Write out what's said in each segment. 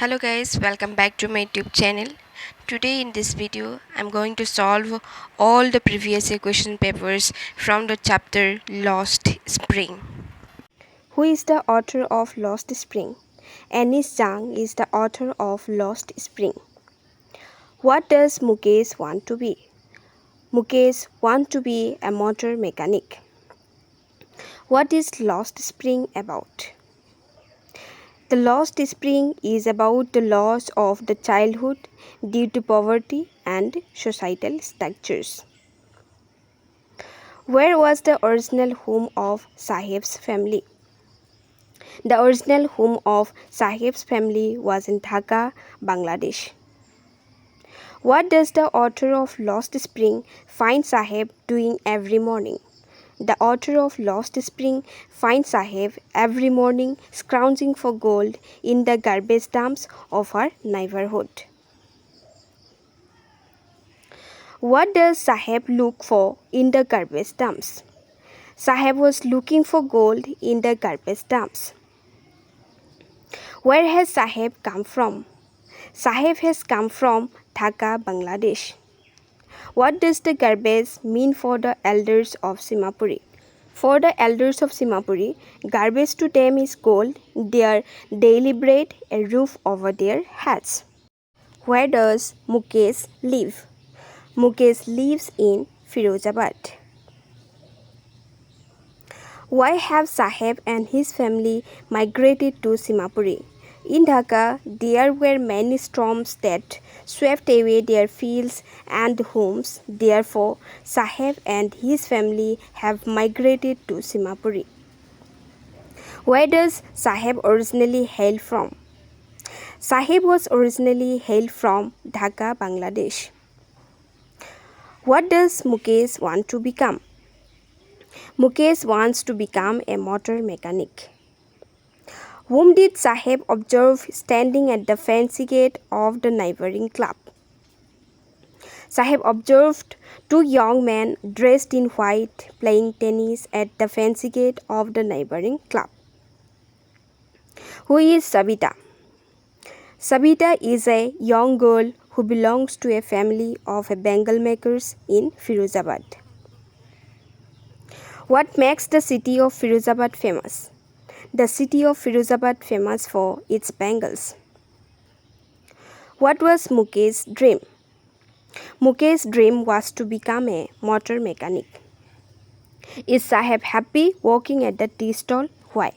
Hello guys, welcome back to my YouTube channel. Today in this video, I'm going to solve all the previous year question papers from the chapter Lost Spring. Who is the author of Lost Spring? Anis Zhang is the author of Lost Spring. What does Mukesh want to be? Mukesh wants to be a motor mechanic. What is Lost Spring about? The Lost Spring is about the loss of the childhood due to poverty and societal structures. Where was the original home of Sahib's family? The original home of Sahib's family was in Dhaka, Bangladesh. What does the author of Lost Spring find Sahib doing every morning? The author of Lost Spring finds Sahib every morning scrounging for gold in the garbage dumps of her neighborhood. What does Sahib look for in the garbage dumps? Sahib was looking for gold in the garbage dumps. Where has Sahib come from? Sahib has come from Dhaka, Bangladesh. What does the garbage mean for the elders of Simapuri? For the elders of Simapuri, garbage to them is gold, their daily bread, a roof over their heads. Where does Mukesh live? Mukesh lives in Firozabad. Why have Sahib and his family migrated to Simapuri? In Dhaka, there were many storms that swept away their fields and homes. Therefore, Sahib and his family have migrated to Simapuri. Where does Sahib originally hail from? Sahib was originally hailed from Dhaka, Bangladesh. What does Mukesh want to become? Mukesh wants to become a motor mechanic. Whom did Sahib observe standing at the fancy gate of the neighboring club? Sahib observed two young men dressed in white playing tennis at the fancy gate of the neighboring club. Who is Sabita? Sabita is a young girl who belongs to a family of bangle makers in Firozabad. What makes the city of Firozabad famous? The city of Firozabad famous for its bangles. What was Mukesh's dream? Mukesh's dream was to become a motor mechanic. Is Sahib happy working at the tea stall? Why?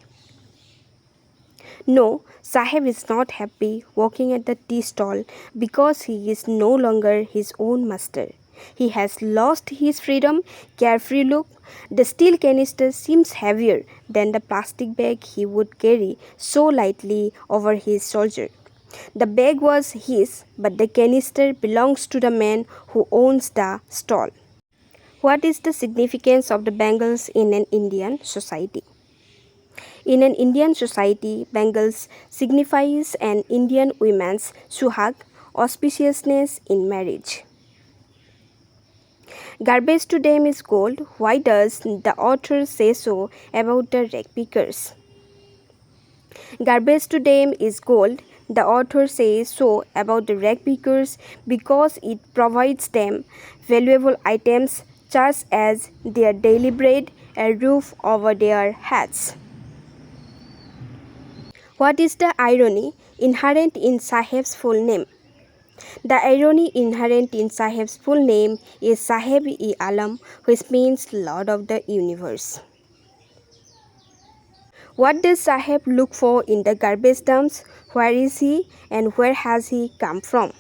No, Sahib is not happy working at the tea stall because he is no longer his own master. He has lost his freedom, carefree look. The steel canister seems heavier than the plastic bag he would carry so lightly over his shoulder. The bag was his, but the canister belongs to the man who owns the stall. What is the significance of the bangles in an Indian society? In an Indian society, bangles signifies an Indian woman's suhag, auspiciousness in marriage. Garbage to them is gold. Why does the author say so about the rag pickers? Garbage to them is gold. The author says so about the rag pickers because it provides them valuable items such as their daily bread, a roof over their heads. What is the irony inherent in Sahib's full name? The irony inherent in Sahib's full name is Sahib-e-Alam, which means Lord of the Universe. What does Sahib look for in the garbage dumps? Where is he and where has he come from?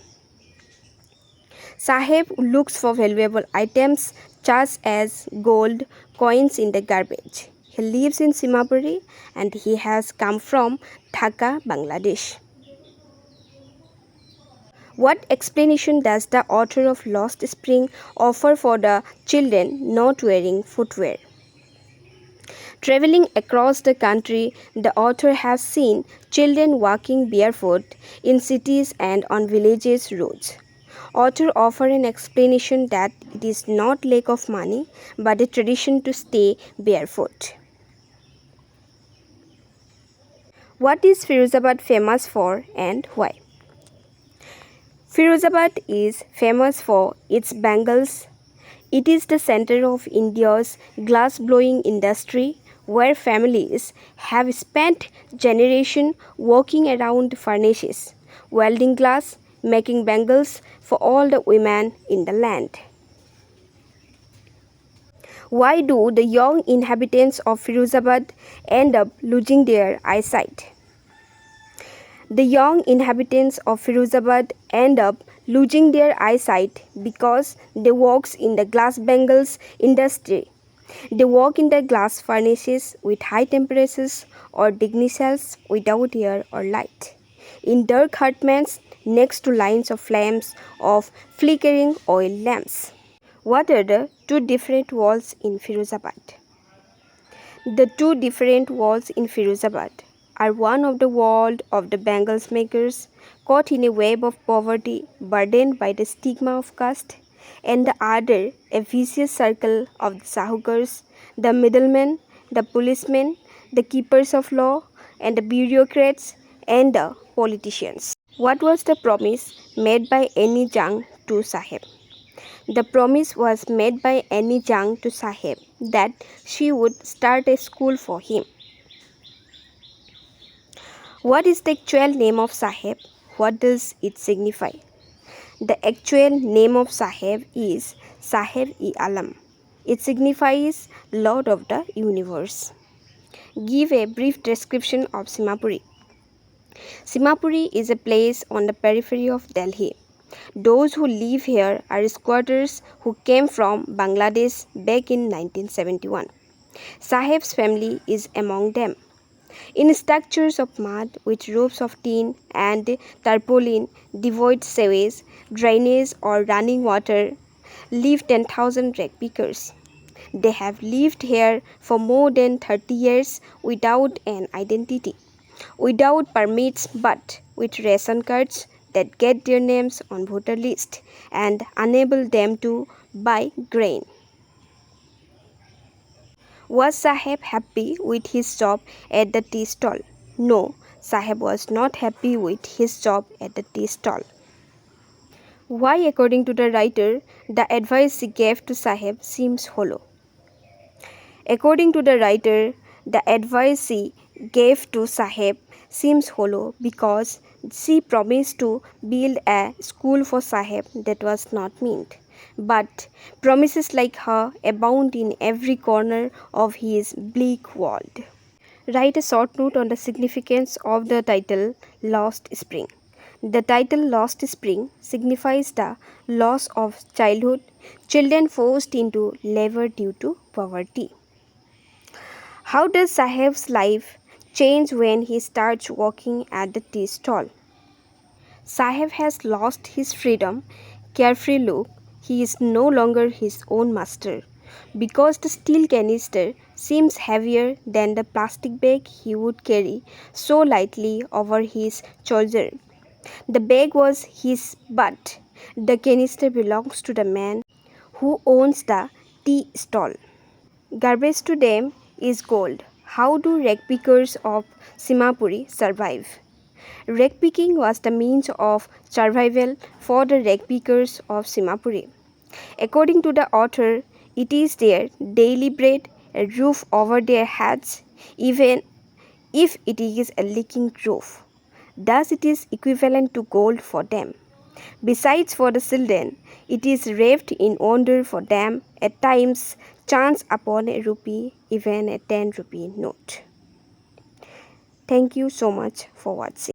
Sahib looks for valuable items such as gold, coins in the garbage. He lives in Simapuri and he has come from Dhaka, Bangladesh. What explanation does the author of Lost Spring offer for the children not wearing footwear? Traveling across the country, the author has seen children walking barefoot in cities and on villages' roads. Author offer an explanation that it is not lack of money but a tradition to stay barefoot. What is Firozabad famous for and why? Firozabad is famous for its bangles. It is the center of India's glass blowing industry, where families have spent generations working around furnaces, welding glass, making bangles for all the women in the land. Why do the young inhabitants of Firozabad end up losing their eyesight? The young inhabitants of Firozabad end up losing their eyesight because they work in the glass bangles industry. They work in the glass furnaces with high temperatures or digging cells without air or light, in dark hutments next to lines of flames of flickering oil lamps. What are the two different walls in Firozabad? The two different walls in Firozabad are one of the world of the bangles makers caught in a web of poverty burdened by the stigma of caste, and the other a vicious circle of the sahukars, the middlemen, the policemen, the keepers of law, and the bureaucrats and the politicians. What was the promise made by Annie Jung to Sahib? The promise was made by Annie Jung to Sahib that she would start a school for him. What is the actual name of Sahib? What does it signify? The actual name of Sahib is Sahib-e-Alam. It signifies Lord of the Universe. Give a brief description of Simapuri. Simapuri is a place on the periphery of Delhi. Those who live here are squatters who came from Bangladesh back in 1971. Sahib's family is among them. In structures of mud with roofs of tin and tarpaulin, devoid sewage, drainage or running water, live 10,000 rag pickers. They have lived here for more than 30 years without an identity, without permits but with ration cards that get their names on voter list and enable them to buy grain. Was Sahib happy with his job at the tea stall? No, Sahib was not happy with his job at the tea stall. Why, according to the writer, the advice he gave to Sahib seems hollow? According to the writer, the advice she gave to Sahib seems hollow because she promised to build a school for Sahib that was not meant. But promises like her abound in every corner of his bleak world. Write a short note on the significance of the title Lost Spring. The title Lost Spring signifies the loss of childhood, children forced into labor due to poverty. How does Sahib's life change when he starts working at the tea stall? Sahib has lost his freedom, carefree look. He is no longer his own master. Because the steel canister seems heavier than the plastic bag he would carry so lightly over his shoulder. The bag was his, but the canister belongs to the man who owns the tea stall. Garbage to them is gold. How do rag pickers of Simapuri survive? Rag picking was the means of survival for the rag pickers of Simapuri. According to the author, it is their daily bread, a roof over their heads, even if it is a leaking roof. Thus, it is equivalent to gold for them. Besides, for the children, it is wrapped in wonder for them, at times chance upon a rupee, even a 10 rupee note. Thank you so much for watching.